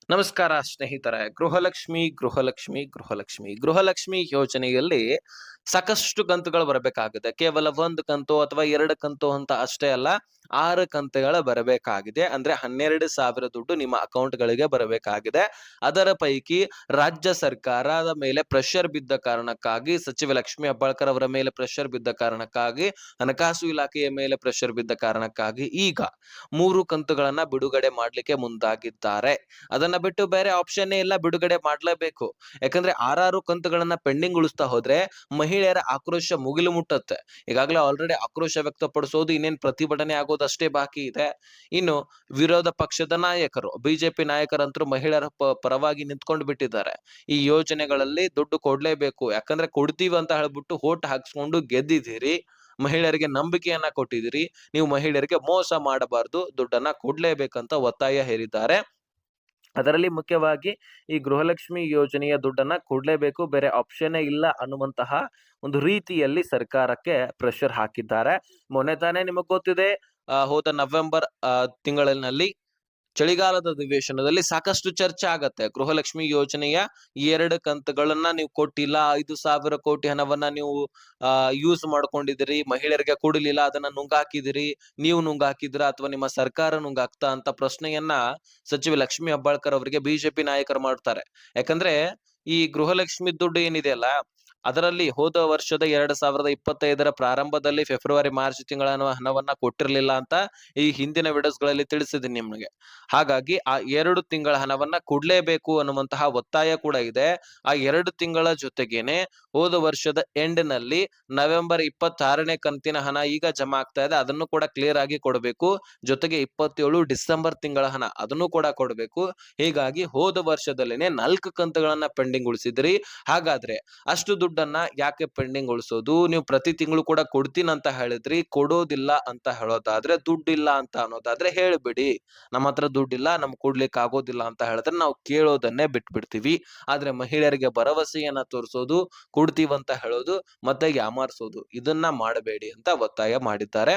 ನಮಸ್ಕಾರ ಸ್ನೇಹಿತರೆ. ಗೃಹಲಕ್ಷ್ಮಿ ಯೋಜನೆಯಲ್ಲಿ ಸಾಕಷ್ಟು ಕಂತುಗಳು ಬರಬೇಕಾಗಿದೆ. ಕೇವಲ ಒಂದು ಕಂತು ಅಥವಾ ಎರಡು ಕಂತು ಅಂತ ಅಷ್ಟೇ ಅಲ್ಲ, 6 ಕಂತುಗಳು ಬರಬೇಕಾಗಿದೆ. ಅಂದ್ರೆ 12,000 ದುಡ್ಡು ನಿಮ್ಮ ಅಕೌಂಟ್‌ಗಳಿಗೆ ಬರಬೇಕಾಗಿದೆ. ಅದರ ಪೈಕಿ ರಾಜ್ಯ ಸರ್ಕಾರದ ಮೇಲೆ ಪ್ರೆಷರ್ ಬಿದ್ದ ಕಾರಣಕ್ಕಾಗಿ, ಸಚಿವೆ ಲಕ್ಷ್ಮಿ ಹೆಬ್ಬಾಳ್ಕರ್ ಅವರ ಮೇಲೆ ಪ್ರೆಷರ್ ಬಿದ್ದ ಕಾರಣಕ್ಕಾಗಿ, ಹಣಕಾಸು ಇಲಾಖೆಯ ಮೇಲೆ ಪ್ರೆಷರ್ ಬಿದ್ದ ಕಾರಣಕ್ಕಾಗಿ ಈಗ 3 ಕಂತುಗಳನ್ನ ಬಿಡುಗಡೆ ಮಾಡ್ಲಿಕ್ಕೆ ಮುಂದಾಗಿದ್ದಾರೆ. ಅದನ್ನ ಬಿಟ್ಟು ಬೇರೆ ಆಪ್ಷನ್ನೇ ಇಲ್ಲ, ಬಿಡುಗಡೆ ಮಾಡ್ಲೇಬೇಕು. ಯಾಕಂದ್ರೆ 6 ಕಂತುಗಳನ್ನ ಪೆಂಡಿಂಗ್ ಉಳಿಸ್ತಾ ಹೋದ್ರೆ ಮಹಿಳೆಯರ ಆಕ್ರೋಶ ಮುಗಿಲು ಮುಟ್ಟುತ್ತೆ. ಈಗಾಗಲೇ ಆಲ್ರೆಡಿ ಆಕ್ರೋಶ ವ್ಯಕ್ತಪಡಿಸೋದು, ಇನ್ನೇನ್ ಪ್ರತಿಭಟನೆ ಆಗೋದಷ್ಟೇ ಬಾಕಿ ಇದೆ. ಇನ್ನು ವಿರೋಧ ಪಕ್ಷದ ನಾಯಕರು, ಬಿಜೆಪಿ ನಾಯಕರಂತೂ ಮಹಿಳೆಯರ ಪರವಾಗಿ ನಿಂತ್ಕೊಂಡು ಬಿಟ್ಟಿದ್ದಾರೆ. ಈ ಯೋಜನೆಗಳಲ್ಲಿ ದುಡ್ಡು ಕೊಡ್ಲೇಬೇಕು, ಯಾಕಂದ್ರೆ ಕೊಡ್ತೀವಿ ಅಂತ ಹೇಳ್ಬಿಟ್ಟು ಓಟ್ ಹಾಕ್ಸ್ಕೊಂಡು ಗೆದ್ದಿದ್ದೀರಿ, ಮಹಿಳೆಯರಿಗೆ ನಂಬಿಕೆಯನ್ನ ಕೊಟ್ಟಿದ್ದೀರಿ, ನೀವು ಮಹಿಳೆಯರಿಗೆ ಮೋಸ ಮಾಡಬಾರ್ದು, ದುಡ್ಡನ್ನ ಕೊಡ್ಲೇಬೇಕಂತ ಒತ್ತಾಯ ಹೇರಿದ್ದಾರೆ. ಅದರಲ್ಲಿ ಮುಖ್ಯವಾಗಿ ಈ ಗೃಹಲಕ್ಷ್ಮಿ ಯೋಜನೆಯ ದುಡ್ಡನ್ನ ಕೊಡ್ಲೇಬೇಕು, ಬೇರೆ ಆಪ್ಷನ್ನೇ ಇಲ್ಲ ಅನ್ನುವಂತಹ ಒಂದು ರೀತಿಯಲ್ಲಿ ಸರ್ಕಾರಕ್ಕೆ ಪ್ರೆಷರ್ ಹಾಕಿದ್ದಾರೆ. ಮೊನ್ನೆ ತಾನೇ ನಿಮಗ್ ಗೊತ್ತಿದೆ, ಹೋದ ನವೆಂಬರ್ ತಿಂಗಳಿನಲ್ಲಿ ಚಳಿಗಾಲದ ಅಧಿವೇಶನದಲ್ಲಿ ಸಾಕಷ್ಟು ಚರ್ಚೆ ಆಗತ್ತೆ. ಗೃಹಲಕ್ಷ್ಮಿ ಯೋಜನೆಯ 2 ಕಂತುಗಳನ್ನ ನೀವು ಕೊಟ್ಟಿಲ್ಲ, 5,000 ಕೋಟಿ ಹಣವನ್ನ ನೀವು ಯೂಸ್ ಮಾಡ್ಕೊಂಡಿದ್ದೀರಿ, ಮಹಿಳೆಯರಿಗೆ ಕೊಡಲಿಲ್ಲ, ಅದನ್ನ ನುಂಗಾಕಿದಿರಿ, ನೀವು ನುಂಗಾಕಿದ್ರ ಅಥವಾ ನಿಮ್ಮ ಸರ್ಕಾರ ನುಂಗಾಕ್ತಾ ಅಂತ ಪ್ರಶ್ನೆಯನ್ನ ಸಚಿವೆ ಲಕ್ಷ್ಮಿ ಹೆಬ್ಬಾಳ್ಕರ್ ಅವರಿಗೆ ಬಿಜೆಪಿ ನಾಯಕರು ಮಾಡ್ತಾರೆ. ಯಾಕಂದ್ರೆ ಈ ಗೃಹಲಕ್ಷ್ಮಿ ದುಡ್ಡು ಏನಿದೆಯಲ್ಲ, ಅದರಲ್ಲಿ ಹೋದ ವರ್ಷದ 2025ರ ಪ್ರಾರಂಭದಲ್ಲಿ ಫೆಬ್ರವರಿ ಮಾರ್ಚ್ ತಿಂಗಳ ಹಣವನ್ನ ಕೊಟ್ಟಿರ್ಲಿಲ್ಲ ಅಂತ ಈ ಹಿಂದಿನ ವಿಡಿಯೋಸ್ಗಳಲ್ಲಿ ತಿಳಿಸಿದ್ದೀನಿ ನಿಮ್ಗೆ. ಹಾಗಾಗಿ ಆ 2 ತಿಂಗಳ ಹಣವನ್ನ ಕೊಡ್ಲೇಬೇಕು ಅನ್ನುವಂತಹ ಒತ್ತಾಯ ಕೂಡ ಇದೆ. ಆ 2 ತಿಂಗಳ ಜೊತೆಗೇನೆ ಹೋದ ವರ್ಷದ ಎಂಡ್ ನಲ್ಲಿ ನವೆಂಬರ್ 26ನೇ ಕಂತಿನ ಹಣ ಈಗ ಜಮಾ ಆಗ್ತಾ ಇದೆ, ಅದನ್ನು ಕೂಡ ಕ್ಲಿಯರ್ ಆಗಿ ಕೊಡಬೇಕು. ಜೊತೆಗೆ 27 ಡಿಸೆಂಬರ್ ತಿಂಗಳ ಹಣ ಅದನ್ನು ಕೂಡ ಕೊಡಬೇಕು. ಹೀಗಾಗಿ ಹೋದ ವರ್ಷದಲ್ಲೇನೆ 4 ಕಂತುಗಳನ್ನ ಪೆಂಡಿಂಗ್ ಉಳಿಸಿದ್ರಿ. ಹಾಗಾದ್ರೆ ಅಷ್ಟು ದುಡ್ಡನ್ನ ಯಾಕೆ ಪೆಂಡಿಂಗ್ ಉಳಿಸೋದು? ನೀವು ಪ್ರತಿ ತಿಂಗಳು ಕೂಡ ಕೊಡ್ತೀನಿ ಅಂತ ಹೇಳಿದ್ರಿ, ಕೊಡೋದಿಲ್ಲ ಅಂತ ಹೇಳೋದಾದ್ರೆ, ದುಡ್ಡಿಲ್ಲ ಅಂತ ಅನ್ನೋದಾದ್ರೆ ಹೇಳ್ಬಿಡಿ, ನಮ್ಮ ಹತ್ರ ದುಡ್ಡಿಲ್ಲ, ನಮ್ಗೆ ಕೊಡ್ಲಿಕ್ಕೆ ಆಗೋದಿಲ್ಲ ಅಂತ ಹೇಳಿದ್ರೆ ನಾವು ಕೇಳೋದನ್ನೇ ಬಿಟ್ಬಿಡ್ತೀವಿ. ಆದ್ರೆ ಮಹಿಳೆಯರಿಗೆ ಭರವಸೆಯನ್ನ ತೋರಿಸೋದು, ಕೊಡ್ತೀವಂತ ಹೇಳೋದು, ಮತ್ತೆ ಯಾಮಾರ್ಸೋದು, ಇದನ್ನ ಮಾಡಬೇಡಿ ಅಂತ ಒತ್ತಾಯ ಮಾಡಿದ್ದಾರೆ.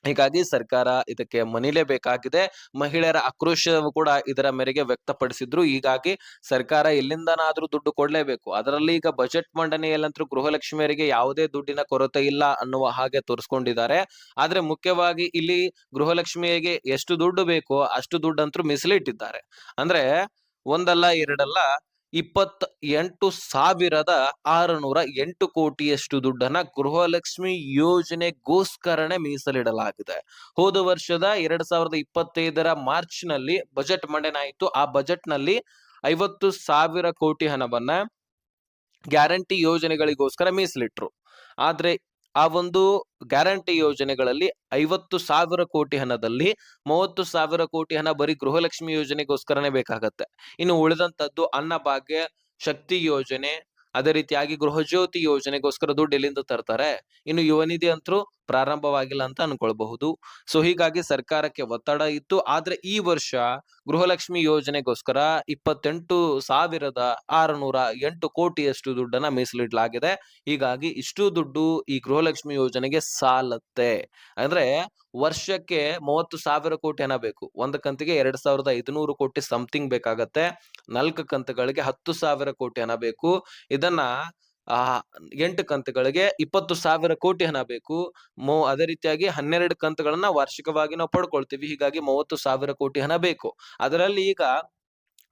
ಹೀಗಾಗಿ ಸರ್ಕಾರ ಇದಕ್ಕೆ ಮಣಿಲೇಬೇಕಾಗಿದೆ. ಮಹಿಳೆಯರ ಆಕ್ರೋಶವು ಕೂಡ ಇದರ ಮೇರೆಗೆ ವ್ಯಕ್ತಪಡಿಸಿದ್ರು. ಹೀಗಾಗಿ ಸರ್ಕಾರ ಎಲ್ಲಿಂದನಾದ್ರೂ ದುಡ್ಡು ಕೊಡ್ಲೇಬೇಕು. ಅದರಲ್ಲಿ ಈಗ ಬಜೆಟ್ ಮಂಡನೆಯಲ್ಲಂತೂ ಗೃಹಲಕ್ಷ್ಮಿಯರಿಗೆ ಯಾವುದೇ ದುಡ್ಡಿನ ಕೊರತೆ ಇಲ್ಲ ಅನ್ನುವ ಹಾಗೆ ತೋರಿಸ್ಕೊಂಡಿದ್ದಾರೆ. ಆದ್ರೆ ಮುಖ್ಯವಾಗಿ ಇಲ್ಲಿ ಗೃಹಲಕ್ಷ್ಮಿಗೆ ಎಷ್ಟು ದುಡ್ಡು ಬೇಕೋ ಅಷ್ಟು ದುಡ್ಡಂತೂ ಮೀಸಲಿಟ್ಟಿದ್ದಾರೆ. ಅಂದ್ರೆ ಒಂದಲ್ಲ ಎರಡಲ್ಲ, 28,608 ಕೋಟಿಯಷ್ಟು ದುಡ್ಡನ್ನ ಗೃಹಲಕ್ಷ್ಮಿ ಯೋಜನೆಗೋಸ್ಕರನೇ ಮೀಸಲಿಡಲಾಗಿದೆ. ಹೋದ ವರ್ಷದ 2025ರ ಮಾರ್ಚ್ ನಲ್ಲಿ ಬಜೆಟ್ ಮಂಡನೆ ಆಯಿತು. ಆ ಬಜೆಟ್ ನಲ್ಲಿ 50,000 ಕೋಟಿ ಹಣವನ್ನ ಗ್ಯಾರಂಟಿ ಯೋಜನೆಗಳಿಗೋಸ್ಕರ ಮೀಸಲಿಟ್ರು. ಆದ್ರೆ ಆ ಒಂದು ಗ್ಯಾರಂಟಿ ಯೋಜನೆಗಳಲ್ಲಿ 50,000 ಕೋಟಿ ಹಣದಲ್ಲಿ 30,000 ಕೋಟಿ ಹಣ ಬರೀ ಗೃಹಲಕ್ಷ್ಮಿ ಯೋಜನೆಗೋಸ್ಕರನೇ ಬೇಕಾಗತ್ತೆ. ಇನ್ನು ಉಳಿದಂತದ್ದು ಅನ್ನಭಾಗ್ಯ, ಶಕ್ತಿ ಯೋಜನೆ, ಅದೇ ರೀತಿಯಾಗಿ ಗೃಹಜ್ಯೋತಿ ಯೋಜನೆಗೋಸ್ಕರ ದುಡ್ಡು ಎಲ್ಲಿಂದ ತರ್ತಾರೆ? ಇನ್ನು ಯುವ ನಿಧಿ ಅಂತೂ ಪ್ರಾರಂಭವಾಗಿಲ್ಲ ಅಂತ ಅನ್ಕೊಳ್ಬಹುದು. ಸೊ ಹೀಗಾಗಿ ಸರ್ಕಾರಕ್ಕೆ ಒತ್ತಡ ಇತ್ತು. ಆದ್ರೆ ಈ ವರ್ಷ ಗೃಹಲಕ್ಷ್ಮಿ ಯೋಜನೆಗೋಸ್ಕರ 28,608 ಕೋಟಿಯಷ್ಟು ದುಡ್ಡನ್ನ ಮೀಸಲಿಡಲಾಗಿದೆ. ಹೀಗಾಗಿ ಇಷ್ಟು ದುಡ್ಡು ಈ ಗೃಹಲಕ್ಷ್ಮಿ ಯೋಜನೆಗೆ ಸಾಲತ್ತೆ. ಅಂದ್ರೆ ವರ್ಷಕ್ಕೆ 30,000 ಕೋಟಿ ಹಣ ಬೇಕು. ಒಂದು ಕಂತಿಗೆ 2,500 ಕೋಟಿ ಸಮಥಿಂಗ್ ಬೇಕಾಗತ್ತೆ. 4 ಕಂತುಗಳಿಗೆ 10,000 ಕೋಟಿ ಹಣ ಬೇಕು. ಇದನ್ನ 8 ಕಂತುಗಳಿಗೆ 20,000 ಕೋಟಿ ಹಣ ಬೇಕು. ಅದೇ ರೀತಿಯಾಗಿ 12 ಕಂತುಗಳನ್ನ ವಾರ್ಷಿಕವಾಗಿ ನಾವು ಪಡ್ಕೊಳ್ತೀವಿ. ಹೀಗಾಗಿ 30,000 ಕೋಟಿ ಹಣ ಬೇಕು. ಅದರಲ್ಲಿ ಈಗ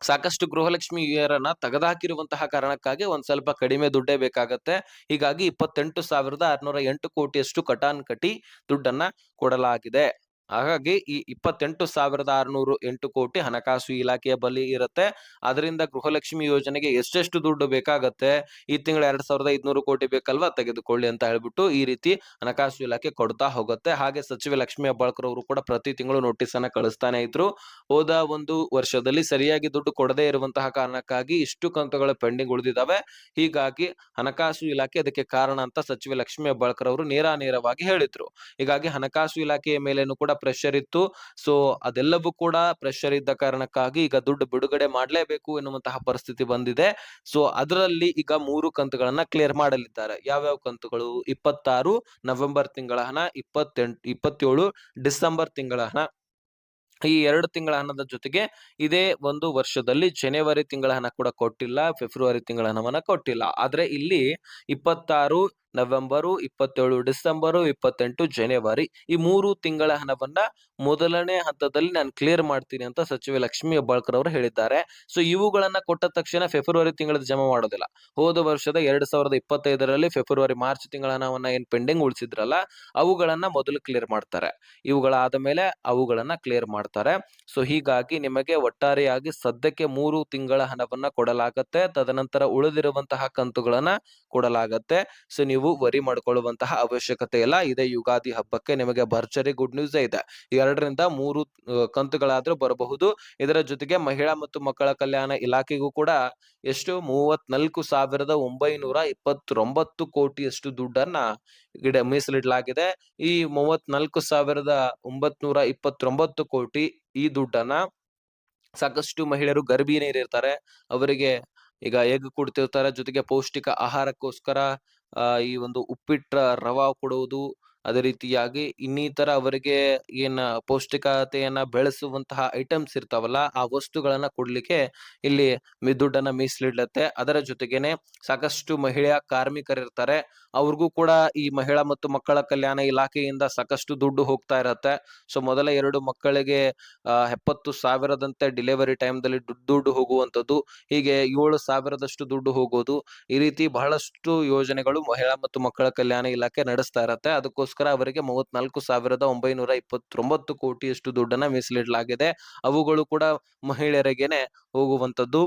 ಸಾಕಷ್ಟು ಗೃಹಲಕ್ಷ್ಮಿಯರನ್ನ ತೆಗೆದುಹಾಕಿರುವಂತಹ ಕಾರಣಕ್ಕಾಗಿ ಒಂದ್ ಸ್ವಲ್ಪ ಕಡಿಮೆ ದುಡ್ಡೇ ಬೇಕಾಗತ್ತೆ. ಹೀಗಾಗಿ 28,608 ಕೋಟಿಯಷ್ಟು ಕಟಾನ್ಕಟಿ ದುಡ್ಡನ್ನ ಕೊಡಲಾಗಿದೆ. ಹಾಗಾಗಿ ಈ 28,608 ಕೋಟಿ ಹಣಕಾಸು ಇಲಾಖೆಯ ಬಳಿ ಇರುತ್ತೆ. ಅದರಿಂದ ಗೃಹಲಕ್ಷ್ಮಿ ಯೋಜನೆಗೆ ಎಷ್ಟೆಷ್ಟು ದುಡ್ಡು ಬೇಕಾಗತ್ತೆ, ಈ ತಿಂಗಳ 2,500 ಕೋಟಿ ಬೇಕಲ್ವಾ, ತೆಗೆದುಕೊಳ್ಳಿ ಅಂತ ಹೇಳ್ಬಿಟ್ಟು ಈ ರೀತಿ ಹಣಕಾಸು ಇಲಾಖೆ ಕೊಡ್ತಾ ಹೋಗುತ್ತೆ. ಹಾಗೆ ಸಚಿವೆ ಲಕ್ಷ್ಮಿ ಹೆಬ್ಬಾಳ್ಕರ್ ಅವರು ಕೂಡ ಪ್ರತಿ ತಿಂಗಳು ನೋಟಿಸ್ ಅನ್ನ ಕಳಿಸ್ತಾನೆ ಇದ್ರು. ಹೋದ ಒಂದು ವರ್ಷದಲ್ಲಿ ಸರಿಯಾಗಿ ದುಡ್ಡು ಕೊಡದೇ ಇರುವಂತಹ ಕಾರಣಕ್ಕಾಗಿ ಇಷ್ಟು ಕಂತುಗಳು ಪೆಂಡಿಂಗ್ ಉಳಿದಿದ್ದಾವೆ. ಹೀಗಾಗಿ ಹಣಕಾಸು ಇಲಾಖೆ ಅದಕ್ಕೆ ಕಾರಣ ಅಂತ ಸಚಿವೆ ಲಕ್ಷ್ಮಿ ಹೆಬ್ಬಾಳ್ಕರ್ ಅವರು ನೇರವಾಗಿ ಹೇಳಿದ್ರು. ಹೀಗಾಗಿ ಹಣಕಾಸು ಇಲಾಖೆಯ ಮೇಲೇನು ಕೂಡ ಪ್ರೆಷರ್ ಇತ್ತು. ಸೊ ಅದೆಲ್ಲವೂ ಕೂಡ ಪ್ರೆಷರ್ ಇದ್ದ ಕಾರಣಕ್ಕಾಗಿ ಈಗ ದುಡ್ಡು ಬಿಡುಗಡೆ ಮಾಡ್ಲೇಬೇಕು ಎನ್ನುವಂತಹ ಪರಿಸ್ಥಿತಿ ಬಂದಿದೆ. ಸೊ ಅದರಲ್ಲಿ ಈಗ 3 ಕಂತುಗಳನ್ನ ಕ್ಲಿಯರ್ ಮಾಡಲಿದ್ದಾರೆ. ಯಾವ್ಯಾವ ಕಂತುಗಳು? 26 ನವೆಂಬರ್ ತಿಂಗಳ ಹಣ, 27 ಡಿಸೆಂಬರ್ ತಿಂಗಳ ಹಣ, ಈ 2 ತಿಂಗಳ ಹಣದ ಜೊತೆಗೆ ಇದೇ ಒಂದು ವರ್ಷದಲ್ಲಿ ಜನವರಿ ತಿಂಗಳ ಹಣ ಕೂಡ ಕೊಟ್ಟಿಲ್ಲ, ಫೆಬ್ರವರಿ ತಿಂಗಳ ಹಣವನ್ನ ಕೊಟ್ಟಿಲ್ಲ. ಆದ್ರೆ ಇಲ್ಲಿ 26 ನವೆಂಬರು, 27 ಡಿಸೆಂಬರು, 28 ಜನವರಿ ಈ 3 ತಿಂಗಳ ಹಣವನ್ನ ಮೊದಲನೇ ಹಂತದಲ್ಲಿ ನಾನು ಕ್ಲಿಯರ್ ಮಾಡ್ತೀನಿ ಅಂತ ಸಚಿವೆ ಲಕ್ಷ್ಮಿ ಹೆಬ್ಬಾಳ್ಕರ್ ಅವರು ಹೇಳಿದ್ದಾರೆ. ಸೊ ಇವುಗಳನ್ನ ಕೊಟ್ಟ ತಕ್ಷಣ ಫೆಬ್ರವರಿ ತಿಂಗಳದ್ದು ಜಮಾ ಮಾಡೋದಿಲ್ಲ. ಹೋದ ವರ್ಷದ 2025ರಲ್ಲಿ ಫೆಬ್ರವರಿ, ಮಾರ್ಚ್ ತಿಂಗಳ ಹಣವನ್ನ ಏನ್ ಪೆಂಡಿಂಗ್ ಉಳಿಸಿದ್ರಲ್ಲ ಅವುಗಳನ್ನ ಮೊದಲು ಕ್ಲಿಯರ್ ಮಾಡ್ತಾರೆ. ಇವುಗಳಾದ ಮೇಲೆ ಅವುಗಳನ್ನ ಕ್ಲಿಯರ್ ಮಾಡ್ತಾರೆ. ಸೊ ಹೀಗಾಗಿ ನಿಮಗೆ ಒಟ್ಟಾರೆಯಾಗಿ ಸದ್ಯಕ್ಕೆ 3 ತಿಂಗಳ ಹಣವನ್ನ ಕೊಡಲಾಗತ್ತೆ. ತದನಂತರ ಉಳಿದಿರುವಂತಹ ಕಂತುಗಳನ್ನ ಕೊಡಲಾಗತ್ತೆ. ಸೊ ನೀವು ವರಿ ಮಾಡ್ಕೊಳ್ಳುವಂತಹ ಅವಶ್ಯಕತೆ ಇಲ್ಲ. ಇದೇ ಯುಗಾದಿ ಹಬ್ಬಕ್ಕೆ ನಿಮಗೆ ಭರ್ಜರಿ ಗುಡ್ ನ್ಯೂಸ್ ಇದೆ. 2ರಿಂದ 3 ಕಂತುಗಳಾದ್ರೂ ಬರಬಹುದು. ಇದರ ಜೊತೆಗೆ ಮಹಿಳಾ ಮತ್ತು ಮಕ್ಕಳ ಕಲ್ಯಾಣ ಇಲಾಖೆಗೂ ಕೂಡ ಎಷ್ಟು 34,929 ಕೋಟಿಯಷ್ಟು ದುಡ್ಡನ್ನ ಮೀಸಲಿಡಲಾಗಿದೆ. ಈ 34,929 ಕೋಟಿ ಈ ದುಡ್ಡನ್ನ ಸಾಕಷ್ಟು ಮಹಿಳೆಯರು ಗರ್ಭಿಣಿಯರಿರ್ತಾರೆ. ಅವರಿಗೆ ಈಗ ಎಗ್ ಕೊಡ್ತಿರ್ತಾರೆ. ಜೊತೆಗೆ ಪೌಷ್ಟಿಕ ಆಹಾರಕ್ಕೋಸ್ಕರ ಈ ಒಂದು ಉಪ್ಪಿಟ್ಟ ರವಾ ಕೊಡುವುದು. ಅದೇ ರೀತಿಯಾಗಿ ಇನ್ನಿತರ ಅವರಿಗೆ ಏನ್ ಪೌಷ್ಟಿಕತೆಯನ್ನ ಬೆಳೆಸುವಂತಹ ಐಟಮ್ಸ್ ಇರ್ತಾವಲ್ಲ ಆ ವಸ್ತುಗಳನ್ನ ಕೊಡ್ಲಿಕ್ಕೆ ಇಲ್ಲಿ ದುಡ್ಡನ್ನ ಮೀಸಲಿಡ್ಲತ್ತೆ. ಅದರ ಜೊತೆಗೇನೆ ಸಾಕಷ್ಟು ಮಹಿಳಾ ಕಾರ್ಮಿಕರಿರ್ತಾರೆ. ಅವ್ರಿಗೂ ಕೂಡ ಈ ಮಹಿಳಾ ಮತ್ತು ಮಕ್ಕಳ ಕಲ್ಯಾಣ ಇಲಾಖೆಯಿಂದ ಸಾಕಷ್ಟು ದುಡ್ಡು ಹೋಗ್ತಾ ಇರತ್ತೆ. ಸೊ ಮೊದಲ 2 ಮಕ್ಕಳಿಗೆ 70,000ದಂತೆ ಡೆಲಿವರಿ ಟೈಮ್‌ದಲ್ಲಿ ದುಡ್ಡು ಹೋಗುವಂತದ್ದು. ಹೀಗೆ 7,000ದಷ್ಟು ದುಡ್ಡು ಹೋಗೋದು. ಈ ರೀತಿ ಬಹಳಷ್ಟು ಯೋಜನೆಗಳು ಮಹಿಳಾ ಮತ್ತು ಮಕ್ಕಳ ಕಲ್ಯಾಣ ಇಲಾಖೆ ನಡೆಸ್ತಾ ಇರತ್ತೆ. ಅದಕ್ಕೋಸ್ಕರ ಅವರಿಗೆ 34,929 ಕೋಟಿಯಷ್ಟು ದುಡ್ಡನ್ನ ಮೀಸಲಿಡಲಾಗಿದೆ. ಅವುಗಳು ಕೂಡ ಮಹಿಳೆಯರಿಗೇನೆ ಹೋಗುವಂತದ್ದು.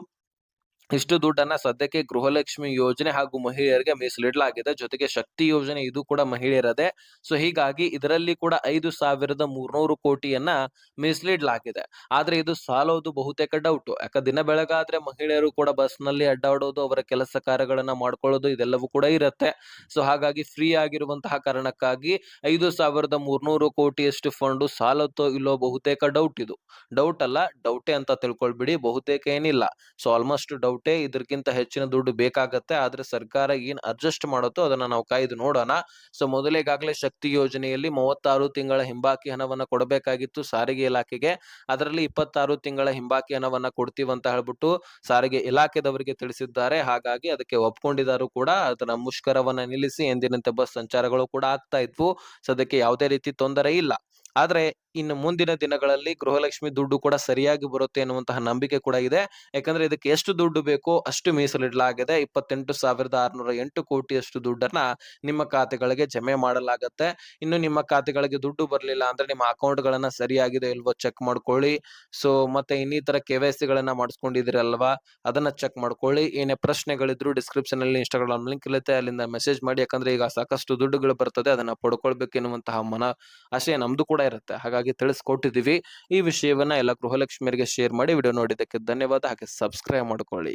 ಇಷ್ಟು ದುಡ್ಡನ್ನ ಸದ್ಯಕ್ಕೆ ಗೃಹಲಕ್ಷ್ಮಿ ಯೋಜನೆ ಹಾಗೂ ಮಹಿಳೆಯರಿಗೆ ಮೀಸಲಿಡಲಾಗಿದೆ. ಜೊತೆಗೆ ಶಕ್ತಿ ಯೋಜನೆ ಇದು ಕೂಡ ಮಹಿಳೆಯರದೇ. ಸೊ ಹೀಗಾಗಿ ಇದರಲ್ಲಿ ಕೂಡ 5,300 ಕೋಟಿಯನ್ನ ಮೀಸಲಿಡಲಾಗಿದೆ. ಆದ್ರೆ ಇದು ಸಾಲೋದು ಬಹುತೇಕ ಡೌಟು. ದಿನ ಬೆಳಗಾದ್ರೆ ಮಹಿಳೆಯರು ಕೂಡ ಬಸ್‌ನಲ್ಲಿ ಅಡ್ಡಾಡೋದು, ಅವರ ಕೆಲಸ ಕಾರ್ಯಗಳನ್ನ ಮಾಡ್ಕೊಳ್ಳೋದು ಇದೆಲ್ಲವೂ ಕೂಡ ಇರತ್ತೆ. ಸೊ ಹಾಗಾಗಿ ಫ್ರೀ ಆಗಿರುವಂತಹ ಕಾರಣಕ್ಕಾಗಿ 5,300 ಕೋಟಿಯಷ್ಟು ಫಂಡು ಸಾಲತ್ತೋ ಇಲ್ಲೋ ಬಹುತೇಕ ಡೌಟ್ ಇದು. ಡೌಟ್ ಅಲ್ಲ, ಡೌಟೇ ಅಂತ ತಿಳ್ಕೊಳ್ಬಿಡಿ. ಬಹುತೇಕ ಏನಿಲ್ಲ. ಸೊ ಆಲ್ಮೋಸ್ಟ್ ಡೌಟೇ. ಇದಕ್ಕಿಂತ ಹೆಚ್ಚಿನ ದುಡ್ಡು ಬೇಕಾಗತ್ತೆ. ಆದ್ರೆ ಸರ್ಕಾರ ಏನ್ ಅಡ್ಜಸ್ಟ್ ಮಾಡುತ್ತೋ ಅದನ್ನ ನಾವು ಕಾಯ್ದು ನೋಡೋಣ. ಸೊ ಮೊದಲಿಗಾಗಲೇ ಶಕ್ತಿ ಯೋಜನೆಯಲ್ಲಿ 36 ತಿಂಗಳ ಹಿಂಬಾಕಿ ಹಣವನ್ನ ಕೊಡಬೇಕಾಗಿತ್ತು ಸಾರಿಗೆ ಇಲಾಖೆಗೆ. ಅದರಲ್ಲಿ 26 ತಿಂಗಳ ಹಿಂಬಾಕಿ ಹಣವನ್ನ ಕೊಡ್ತೀವಿ ಅಂತ ಹೇಳ್ಬಿಟ್ಟು ಸಾರಿಗೆ ಇಲಾಖೆದವರಿಗೆ ತಿಳಿಸಿದ್ದಾರೆ. ಹಾಗಾಗಿ ಅದಕ್ಕೆ ಒಪ್ಕೊಂಡಿದ್ದಾರು ಕೂಡ. ಅದನ್ನ ಮುಷ್ಕರವನ್ನ ನಿಲ್ಲಿಸಿ ಎಂದಿನಂತೆ ಬಸ್ ಸಂಚಾರಗಳು ಕೂಡ ಆಗ್ತಾ ಇದ್ವು. ಸದ್ಯಕ್ಕೆ ಯಾವುದೇ ರೀತಿ ತೊಂದರೆ ಇಲ್ಲ. ಆದ್ರೆ ಇನ್ನು ಮುಂದಿನ ದಿನಗಳಲ್ಲಿ ಗೃಹಲಕ್ಷ್ಮಿ ದುಡ್ಡು ಕೂಡ ಸರಿಯಾಗಿ ಬರುತ್ತೆ ಎನ್ನುವಂತಹ ನಂಬಿಕೆ ಕೂಡ ಇದೆ. ಯಾಕಂದ್ರೆ ಇದಕ್ಕೆ ಎಷ್ಟು ದುಡ್ಡು ಬೇಕೋ ಅಷ್ಟು ಮೀಸಲಿಡಲಾಗಿದೆ. 28,608 ಕೋಟಿಯಷ್ಟು ದುಡ್ಡನ್ನ ನಿಮ್ಮ ಖಾತೆಗಳಿಗೆ ಜಮೆ ಮಾಡಲಾಗತ್ತೆ. ಇನ್ನು ನಿಮ್ಮ ಖಾತೆಗಳಿಗೆ ದುಡ್ಡು ಬರ್ಲಿಲ್ಲ ಅಂದ್ರೆ ನಿಮ್ಮ ಅಕೌಂಟ್‌ಗಳನ್ನ ಸರಿಯಾಗಿದೆ ಇಲ್ವೋ ಚೆಕ್ ಮಾಡ್ಕೊಳ್ಳಿ. ಸೊ ಮತ್ತೆ ಇನ್ನಿತರ KYCಗಳನ್ನ ಮಾಡಿಸ್ಕೊಂಡಿದ್ದೀರಲ್ವಾ ಅದನ್ನ ಚೆಕ್ ಮಾಡ್ಕೊಳ್ಳಿ. ಏನೇ ಪ್ರಶ್ನೆಗಳಿದ್ರು ಡಿಸ್ಕ್ರಿಪ್ಷನ್ ಅಲ್ಲಿ ಇನ್‌ಸ್ಟಾಗ್ರಾಮ್ ಲಿಂಕ್ ಇರುತ್ತೆ, ಅಲ್ಲಿಂದ ಮೆಸೇಜ್ ಮಾಡಿ. ಯಾಕಂದ್ರೆ ಈಗ ಸಾಕಷ್ಟು ದುಡ್ಡುಗಳು ಬರ್ತದೆ, ಅದನ್ನ ಪಡ್ಕೊಳ್ಬೇಕು ಎನ್ನುವಂತಹ ಆಶಯ ನಮ್ದು ಕೂಡ ಇರುತ್ತೆ. ಹಾಗಾಗಿ ತಿಳಿಸ್ಕೊಟ್ಟಿದೀವಿ. ಈ ವಿಷಯವನ್ನ ಎಲ್ಲ ಗೃಹಲಕ್ಷ್ಮಿಯರಿಗೆ ಶೇರ್ ಮಾಡಿ. ವಿಡಿಯೋ ನೋಡಿದ್ದಕ್ಕೆ ಧನ್ಯವಾದ. ಹಾಗೆ ಸಬ್ಸ್ಕ್ರೈಬ್ ಮಾಡ್ಕೊಳ್ಳಿ.